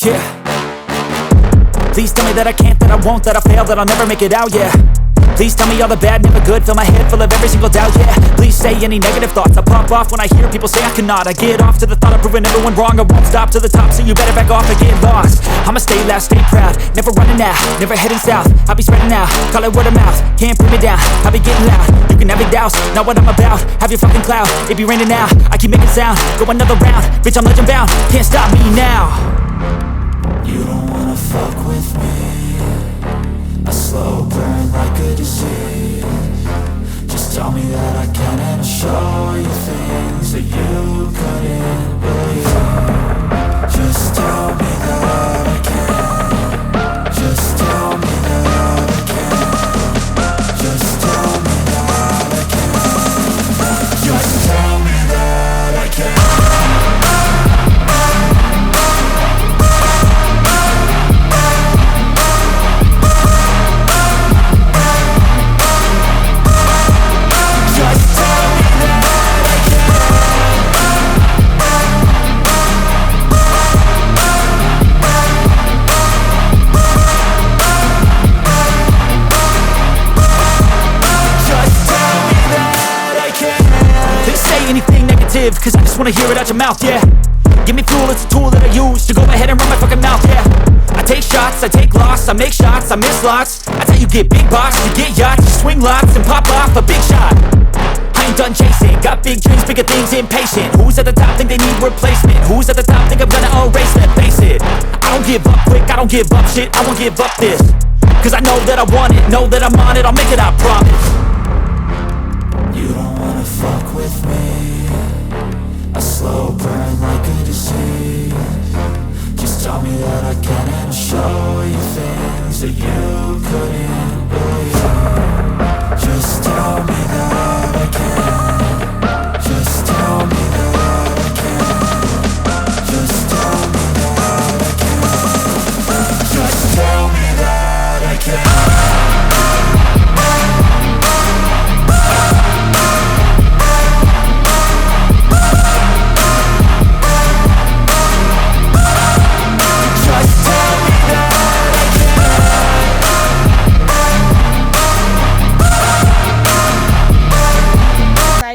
yeah. Please tell me that I can't, that I won't, that I fail, that I'll never make it out, yeah. Please tell me all the bad, never good, fill my head full of every single doubt, yeah. Please say any negative thoughts, I pop off when I hear people say I cannot. I get off to the thought of proving everyone wrong, I won't stop to the top, so you better back off and get lost. I'ma stay loud, stay proud, never running out, never heading south. I'll be spreading out, call it word of mouth, can't put me down, I'll be getting loud. You can have your doubts, not what I'm about, have your fucking clout, it be raining now, I keep making sound, go another round, bitch I'm legend bound, can't stop me now. You don't wanna fuck with me, a slow burn like a disease. Just tell me that I can and I'll show you things that you couldn't believe. Just tell me that I can. Just tell me that I can. Just tell me that I can. Just tell me that I can. Cause I just wanna hear it out your mouth, yeah. Give me fuel, it's a tool that I use to go ahead and run my fucking mouth, yeah. I take shots, I take loss, I make shots, I miss lots. That's how you get big box, you get yachts, you swing lots and pop off a big shot. I ain't done chasing, got big dreams, bigger things, impatient. Who's at the top think they need replacement? Who's at the top think I'm gonna erase them? Face it, I don't give up quick, I don't give up shit, I won't give up this. Cause I know that I want it, know that I'm on it, I'll make it, I promise. You don't wanna fuck with me, a slow burn like a disease. Just tell me that I can and I'll show you things that you couldn't believe. Just tell me that I can. Just tell me that I can. Just tell me that I can. Just tell me that I can.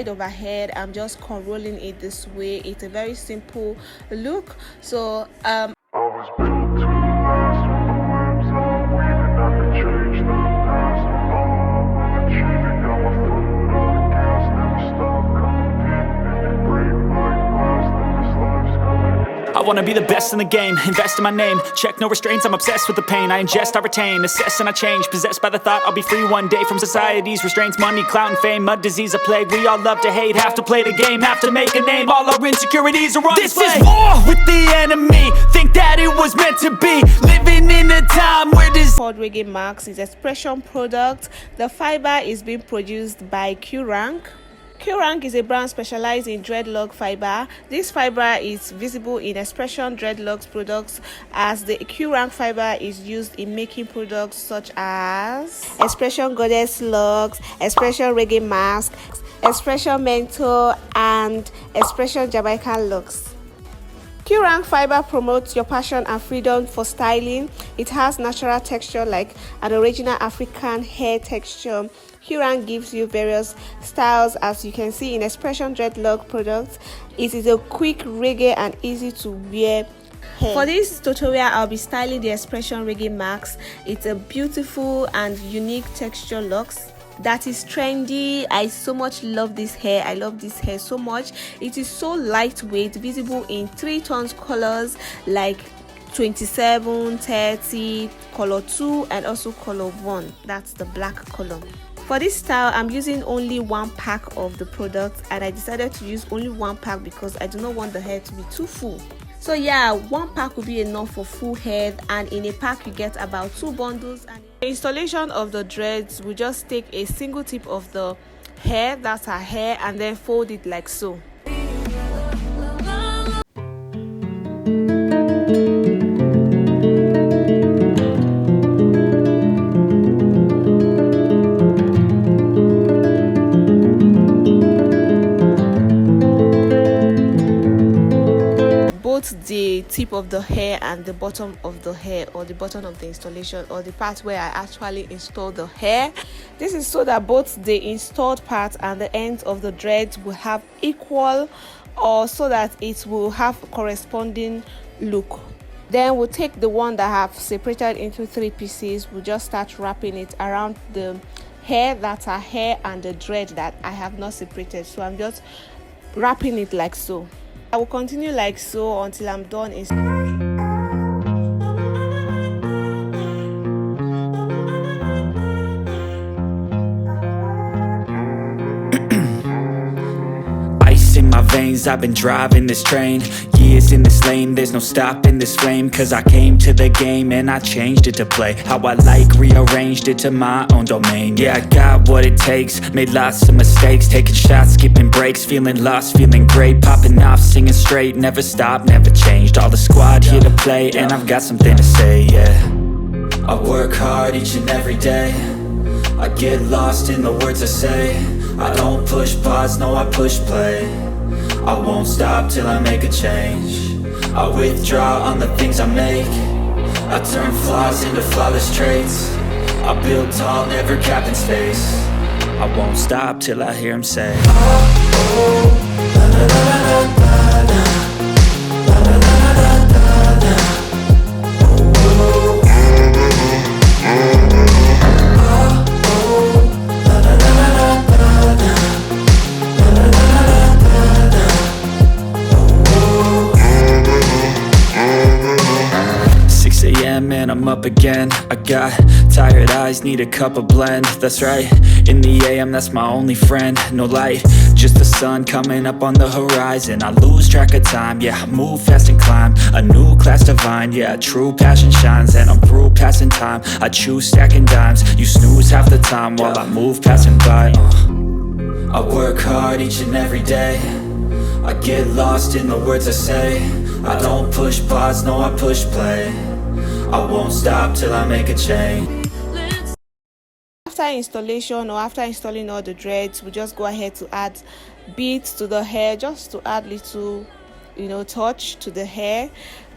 Overhead, I'm just rolling it this way. It's a very simple look. So I was built to last. When the webs are weaving, I could change the past. All I'm achieving, got my foot on the gas. Never stop competing. If you break my glass, then this life's gonna end. I wanna be the best in the game, invest in my name. Check no restraints, I'm obsessed with the pain. I ingest, I retain, assess and I change. Possessed by the thought I'll be free one day from society's restraints. Money, clout and fame, mud, disease, a plague. We all love to hate, have to play the game, have to make a name. All our insecurities are on display. This is war with the enemy, think that it was meant to be. Living in a time where this called Reggae Max is Xpression product. The fiber is being produced by Q-Rank. Q-Rank is a brand specialized in dreadlock fiber. This fiber is visible in Xpression dreadlocks products, as the Q-Rank fiber is used in making products such as Xpression Goddess locks, Xpression Reggae Mask, Xpression Mentor, and Xpression Jamaican locks. Q-Rank fiber promotes your passion and freedom for styling. It has natural texture like an original African hair texture. Q-Rank gives you various styles, as you can see in Xpression dreadlock products. It is a quick, reggae and easy to wear hair. For this tutorial, I'll be styling the Xpression Reggae Max. It's a beautiful and unique texture locks that is trendy. I so much love this hair. I love this hair so much. It is so lightweight, visible in 3 tones colors like 27, 30, color 2 and also color 1. That's the black color. For this style, I'm using only 1 pack of the product, and I decided to use only 1 pack because I do not want the hair to be too full. So yeah, 1 pack will be enough for full head, and in a pack you get about 2 bundles. And the installation of the dreads, we just take a single tip of the hair, that's our hair, and then fold it like so. both the tip of the hair and the bottom of the hair, or the bottom of the installation, or the part where I actually install the hair. This is so that both the installed part and the ends of the dreads will have equal, or so that it will have a corresponding look. Then we'll take the one that I have separated into 3 pieces. We'll just start wrapping it around the hair that are hair and the dread that I have not separated. So I'm just wrapping it like so. I will continue like so until I'm done. Ice in my veins, I've been driving this train. Years in this lane, there's no stopping this flame. Cause I came to the game and I changed it to play how I like, rearranged it to my own domain. Yeah, I got what it takes, made lots of mistakes, taking shots, skipping breaks, feeling lost, feeling great, popping off, singing straight, never stopped, never changed. All the squad here to play, and I've got something to say, yeah. I work hard each and every day, I get lost in the words I say. I don't push pause, no I push play. I won't stop till I make a change. I withdraw on the things I make. I turn flaws into flawless traits. I build tall, never capped in space. I won't stop till I hear him say, oh, oh, la, la, la, la, la, la. And I'm up again. I got tired eyes, need a cup of blend. That's right, in the AM, that's my only friend. No light, just the sun coming up on the horizon. I lose track of time, yeah, I move fast and climb a new class divine, yeah, true passion shines. And I'm through passing time, I choose stacking dimes. You snooze half the time while I move passing by. I work hard each and every day, I get lost in the words I say. I don't push pause, no I push play. I won't stop till I make a change. After installation, or after installing all the dreads, we just go ahead to add beads to the hair, just to add little, touch to the hair.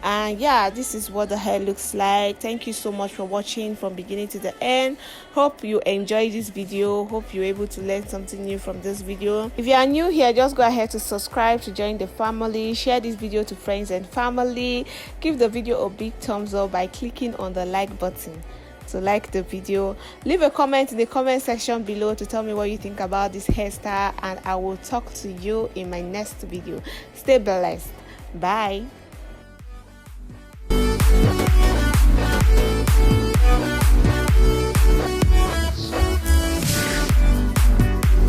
And yeah, this is what the hair looks like. Thank you so much for watching from beginning to the end. Hope you enjoyed this video. Hope you're able to learn something new from this video. If you are new here, just go ahead to subscribe to join the family. Share this video to friends and family. Give the video a big thumbs up by clicking on the like button to like the video. Leave a comment in the comment section below to tell me what you think about this hairstyle, and I will talk to you in my next video. Stay blessed. Bye.